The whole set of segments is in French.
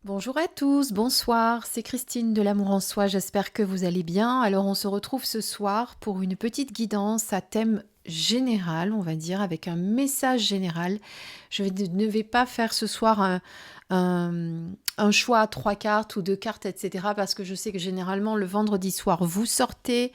Bonjour à tous, bonsoir, c'est Christine de l'Amour en Soi, j'espère que vous allez bien. Alors on se retrouve ce soir pour une petite guidance à thème général, on va dire, avec un message général. Ne vais pas faire ce soir un choix à 3 cartes ou 2 cartes, etc. Parce que je sais que généralement le vendredi soir, vous sortez,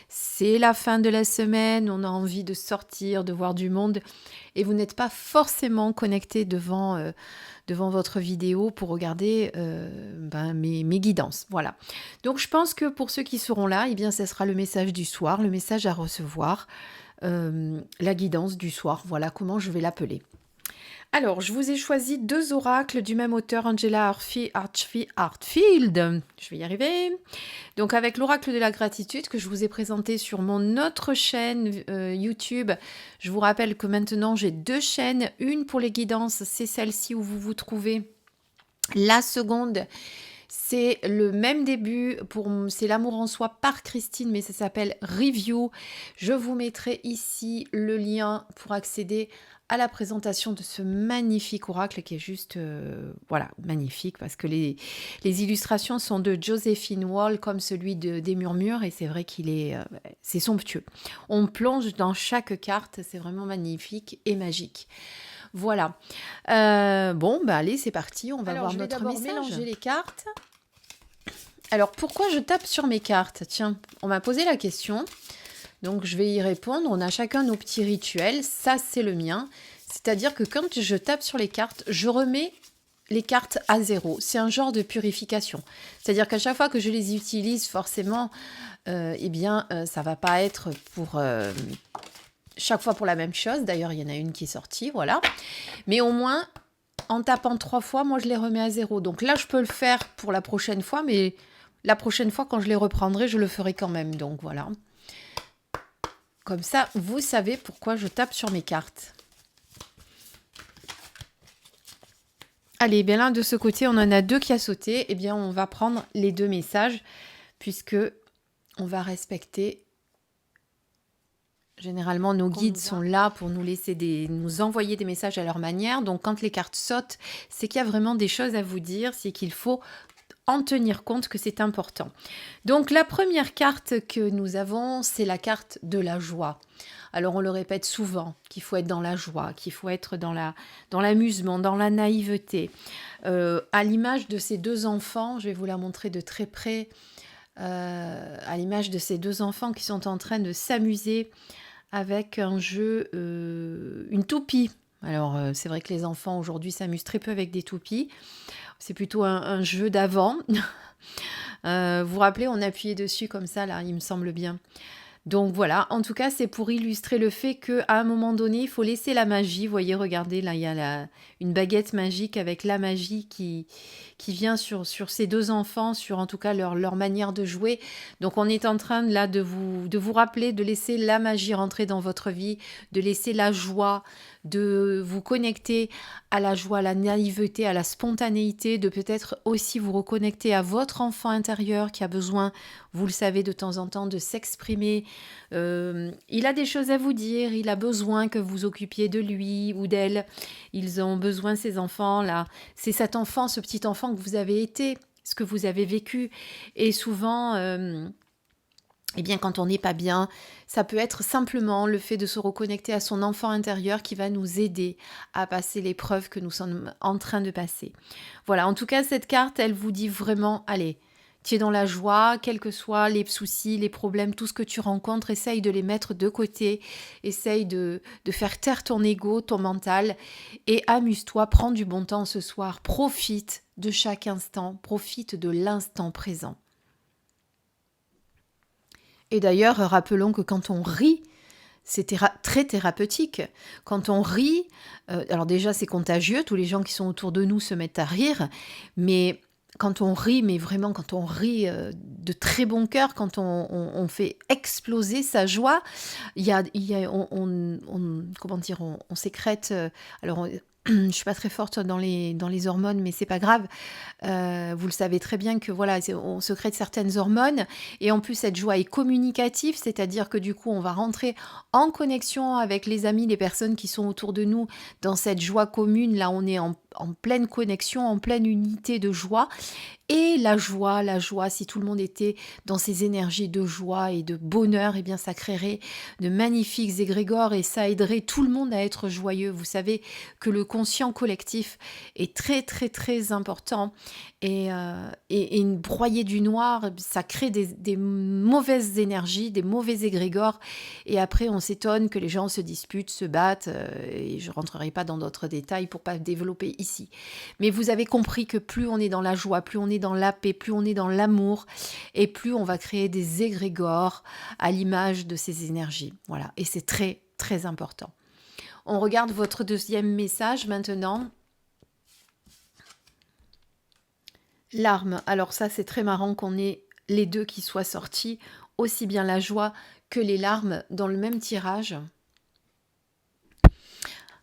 c'est la fin de la semaine, on a envie de sortir, de voir du monde, et vous n'êtes pas forcément connecté devant votre vidéo pour regarder mes guidances. Voilà. Donc je pense que pour ceux qui seront là, eh bien, ce sera le message du soir, le message à recevoir, la guidance du soir. Voilà comment je vais l'appeler. Alors, je vous ai choisi 2 oracles du même auteur, Angela Hartfield. Je vais y arriver. Donc, avec l'oracle de la gratitude que je vous ai présenté sur mon autre chaîne YouTube. Je vous rappelle que maintenant, j'ai 2 chaînes. Une pour les guidances, c'est celle-ci où vous vous trouvez. La seconde, c'est le même début, c'est l'amour en soi par Christine, mais ça s'appelle Review. Je vous mettrai ici le lien pour accéder à la présentation de ce magnifique oracle qui est juste, voilà, magnifique parce que les illustrations sont de Josephine Wall comme celui des Murmures et c'est vrai c'est somptueux. On plonge dans chaque carte, c'est vraiment magnifique et magique. Voilà. Bon, bah allez, c'est parti, on va voir notre message. Alors, je vais d'abord mélanger les cartes. Alors, pourquoi je tape sur mes cartes? Tiens, on m'a posé la question, donc je vais y répondre. On a chacun nos petits rituels, ça c'est le mien. C'est-à-dire que quand je tape sur les cartes, je remets les cartes à zéro. C'est un genre de purification. C'est-à-dire qu'à chaque fois que je les utilise, forcément, ça va pas être pour... chaque fois pour la même chose. D'ailleurs, il y en a une qui est sortie, voilà. Mais au moins, en tapant 3 fois, moi, je les remets à zéro. Donc là, je peux le faire pour la prochaine fois, mais la prochaine fois, quand je les reprendrai, je le ferai quand même. Donc voilà. Comme ça, vous savez pourquoi je tape sur mes cartes. Allez, bien là, de ce côté, on en a 2 qui a sauté. Eh bien, on va prendre les 2 messages, puisque on va respecter... Généralement, nos guides sont là pour nous envoyer des messages à leur manière. Donc, quand les cartes sautent, c'est qu'il y a vraiment des choses à vous dire, c'est qu'il faut en tenir compte, que c'est important. Donc, la première carte que nous avons, c'est la carte de la joie. Alors, on le répète souvent, qu'il faut être dans la joie, qu'il faut être dans l'amusement, dans la naïveté. À l'image de ces 2 enfants, je vais vous la montrer de très près, à l'image de ces 2 enfants qui sont en train de s'amuser avec un jeu, une toupie. Alors, c'est vrai que les enfants aujourd'hui s'amusent très peu avec des toupies. C'est plutôt un jeu d'avant. Vous vous rappelez, on appuyait dessus comme ça, là, il me semble bien. Donc voilà, en tout cas, c'est pour illustrer le fait qu'à un moment donné, il faut laisser la magie. Vous voyez, regardez, là, il y a une baguette magique avec la magie qui vient sur ces 2 enfants, sur en tout cas leur manière de jouer. Donc on est en train là de vous rappeler, de laisser la magie rentrer dans votre vie, de laisser la joie, de vous connecter à la joie, à la naïveté, à la spontanéité, de peut-être aussi vous reconnecter à votre enfant intérieur qui a besoin, vous le savez, de temps en temps, de s'exprimer. Il a des choses à vous dire, il a besoin que vous occupiez de lui ou d'elle. Ils ont besoin, ces enfants-là. C'est cet enfant, ce petit enfant que vous avez été, ce que vous avez vécu. Et souvent... eh bien, quand on n'est pas bien, ça peut être simplement le fait de se reconnecter à son enfant intérieur qui va nous aider à passer l'épreuve que nous sommes en train de passer. Voilà, en tout cas, cette carte, elle vous dit vraiment, allez, tu es dans la joie, quels que soient les soucis, les problèmes, tout ce que tu rencontres, essaye de les mettre de côté, essaye de faire taire ton ego, ton mental, et amuse-toi, prends du bon temps ce soir, profite de chaque instant, profite de l'instant présent. Et d'ailleurs, rappelons que quand on rit, c'est très thérapeutique. Quand on rit, alors déjà c'est contagieux, tous les gens qui sont autour de nous se mettent à rire, mais quand on rit, mais vraiment quand on rit de très bon cœur, quand on fait exploser sa joie, comment dire, on sécrète, alors je suis pas très forte dans les hormones, mais c'est pas grave. Vous le savez très bien que voilà, on sécrète certaines hormones et en plus cette joie est communicative, c'est-à-dire que du coup on va rentrer en connexion avec les amis, les personnes qui sont autour de nous dans cette joie commune. Là on est en pleine connexion, en pleine unité de joie. Et la joie, si tout le monde était dans ces énergies de joie et de bonheur, eh bien ça créerait de magnifiques égrégores et ça aiderait tout le monde à être joyeux. Vous savez que le conscient collectif est très très très important et une broyée du noir, ça crée des mauvaises énergies, des mauvais égrégores et après on s'étonne que les gens se disputent, se battent et je ne rentrerai pas dans d'autres détails pour pas développer ici. Mais vous avez compris que plus on est dans la joie, plus on est dans la paix, plus on est dans l'amour et plus on va créer des égrégores à l'image de ces énergies. Voilà, et c'est très très important. On regarde votre deuxième message maintenant. Larmes. Alors ça, c'est très marrant qu'on ait les deux qui soient sortis, aussi bien la joie que les larmes dans le même tirage.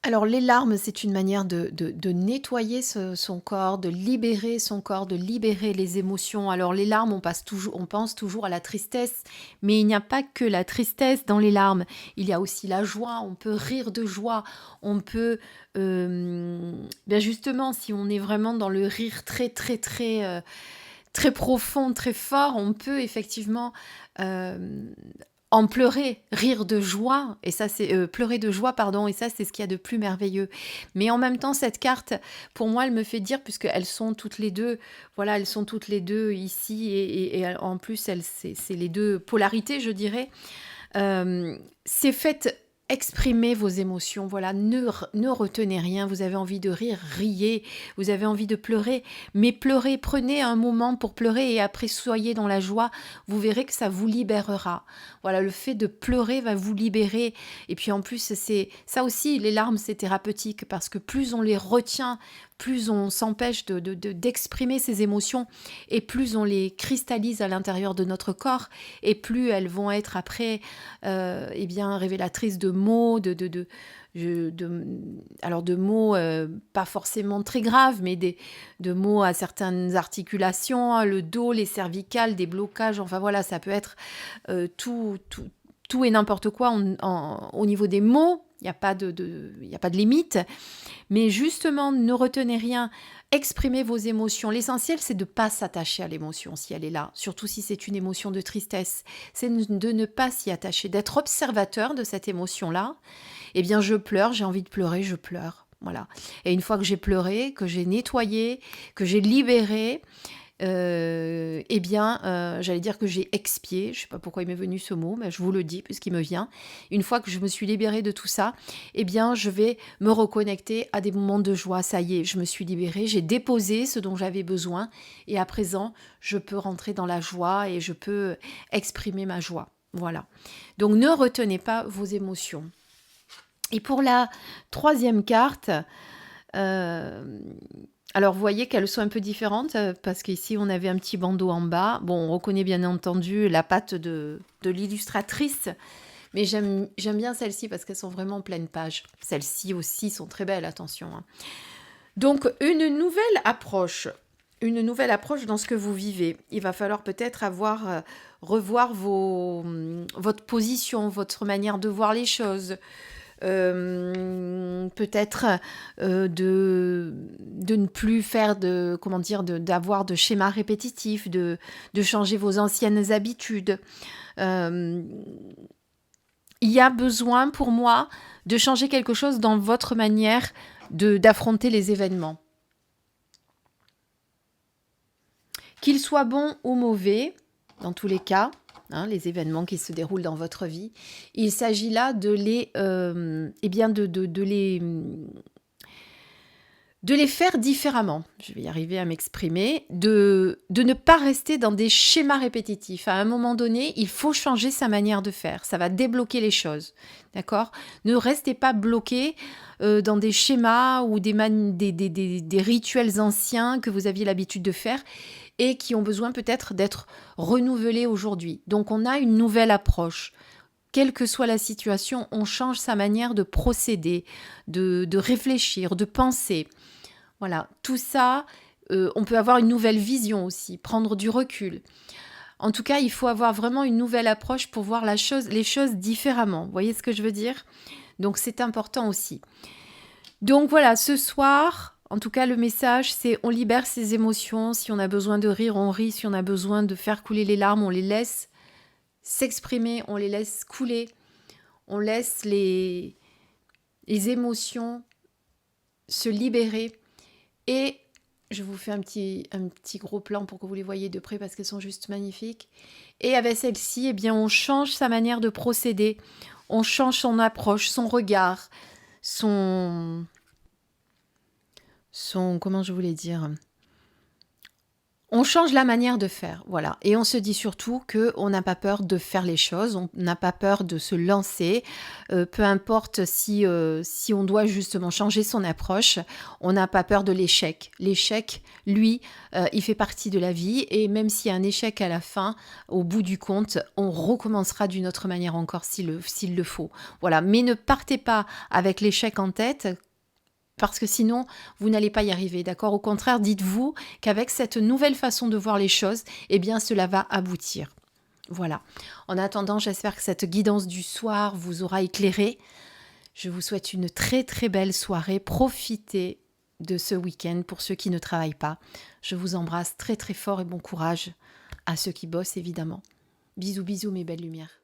Alors les larmes, c'est une manière de nettoyer son corps, de libérer son corps, de libérer les émotions. Alors les larmes, on pense toujours à la tristesse, mais il n'y a pas que la tristesse dans les larmes. Il y a aussi la joie, on peut rire de joie, on peut... bien justement, si on est vraiment dans le rire très très très... très profond, très fort, on peut effectivement en pleurer, rire de joie, et ça c'est pleurer de joie, pardon, et ça c'est ce qu'il y a de plus merveilleux. Mais en même temps, cette carte, pour moi, elle me fait dire, puisque elles sont toutes les deux, voilà, elles sont toutes les deux ici, et en plus, c'est les deux polarités, je dirais. C'est fait. Exprimez vos émotions, voilà, ne retenez rien, vous avez envie de rire, riez, vous avez envie de pleurer, mais pleurez, prenez un moment pour pleurer et après soyez dans la joie, vous verrez que ça vous libérera. Voilà, le fait de pleurer va vous libérer et puis en plus, c'est ça aussi, les larmes, c'est thérapeutique parce que plus on les retient, plus on s'empêche d'exprimer ses émotions et plus on les cristallise à l'intérieur de notre corps et plus elles vont être après eh bien, révélatrices de mots, alors de mots pas forcément très graves, mais de mots à certaines articulations, hein, le dos, les cervicales, des blocages, enfin voilà, ça peut être tout et n'importe quoi au niveau des mots. Il n'y a pas de limite. Mais justement, ne retenez rien. Exprimez vos émotions. L'essentiel, c'est de ne pas s'attacher à l'émotion si elle est là. Surtout si c'est une émotion de tristesse. C'est de ne pas s'y attacher. D'être observateur de cette émotion-là. Eh bien, je pleure, j'ai envie de pleurer, je pleure. Voilà. Et une fois que j'ai pleuré, que j'ai nettoyé, que j'ai libéré... eh bien, j'allais dire que j'ai expié, je ne sais pas pourquoi il m'est venu ce mot, mais je vous le dis puisqu'il me vient. Une fois que je me suis libérée de tout ça, eh bien, je vais me reconnecter à des moments de joie. Ça y est, je me suis libérée, j'ai déposé ce dont j'avais besoin et à présent, je peux rentrer dans la joie et je peux exprimer ma joie. Voilà. Donc, ne retenez pas vos émotions. Et pour la troisième carte... alors, vous voyez qu'elles sont un peu différentes parce qu'ici, on avait un petit bandeau en bas. Bon, on reconnaît bien entendu la patte de l'illustratrice, mais j'aime bien celles-ci parce qu'elles sont vraiment en pleine page. Celles-ci aussi sont très belles, attention. Hein. Donc, une nouvelle approche dans ce que vous vivez. Il va falloir peut-être revoir votre position, votre manière de voir les choses. Peut-être de ne plus faire d'avoir de schémas répétitifs, de changer vos anciennes habitudes. Il y a besoin pour moi de changer quelque chose dans votre manière d'affronter les événements. Qu'ils soient bons ou mauvais, dans tous les cas, hein, les événements qui se déroulent dans votre vie, il s'agit là de les faire différemment. Je vais y arriver à m'exprimer, de ne pas rester dans des schémas répétitifs. À un moment donné, il faut changer sa manière de faire. Ça va débloquer les choses, d'accord ? Ne restez pas bloqué dans des schémas ou des rituels anciens que vous aviez l'habitude de faire et qui ont besoin peut-être d'être renouvelés aujourd'hui. Donc on a une nouvelle approche. Quelle que soit la situation, on change sa manière de procéder, de réfléchir, de penser. Voilà, tout ça, on peut avoir une nouvelle vision aussi, prendre du recul. En tout cas, il faut avoir vraiment une nouvelle approche pour voir les choses différemment. Vous voyez ce que je veux dire ? Donc c'est important aussi. Donc voilà, ce soir, En tout cas, le message, c'est on libère ses émotions. Si on a besoin de rire, on rit. Si on a besoin de faire couler les larmes, on les laisse s'exprimer, on les laisse couler. On laisse les émotions se libérer. Et je vous fais un petit gros plan pour que vous les voyez de près parce qu'elles sont juste magnifiques. Et avec celle-ci, eh bien, on change sa manière de procéder. On change son approche, son regard, son comment je voulais dire, on change la manière de faire, voilà. Et on se dit surtout qu'on n'a pas peur de faire les choses, on n'a pas peur de se lancer, peu importe si on doit justement changer son approche, on n'a pas peur de l'échec. L'échec, lui, il fait partie de la vie et même s'il y a un échec à la fin, au bout du compte, on recommencera d'une autre manière encore s'il le faut. Voilà, mais ne partez pas avec l'échec en tête, parce que sinon, vous n'allez pas y arriver, d'accord? Au contraire, dites-vous qu'avec cette nouvelle façon de voir les choses, eh bien, cela va aboutir. Voilà. En attendant, j'espère que cette guidance du soir vous aura éclairé. Je vous souhaite une très très belle soirée. Profitez de ce week-end pour ceux qui ne travaillent pas. Je vous embrasse très très fort et bon courage à ceux qui bossent, évidemment. Bisous, bisous, mes belles lumières.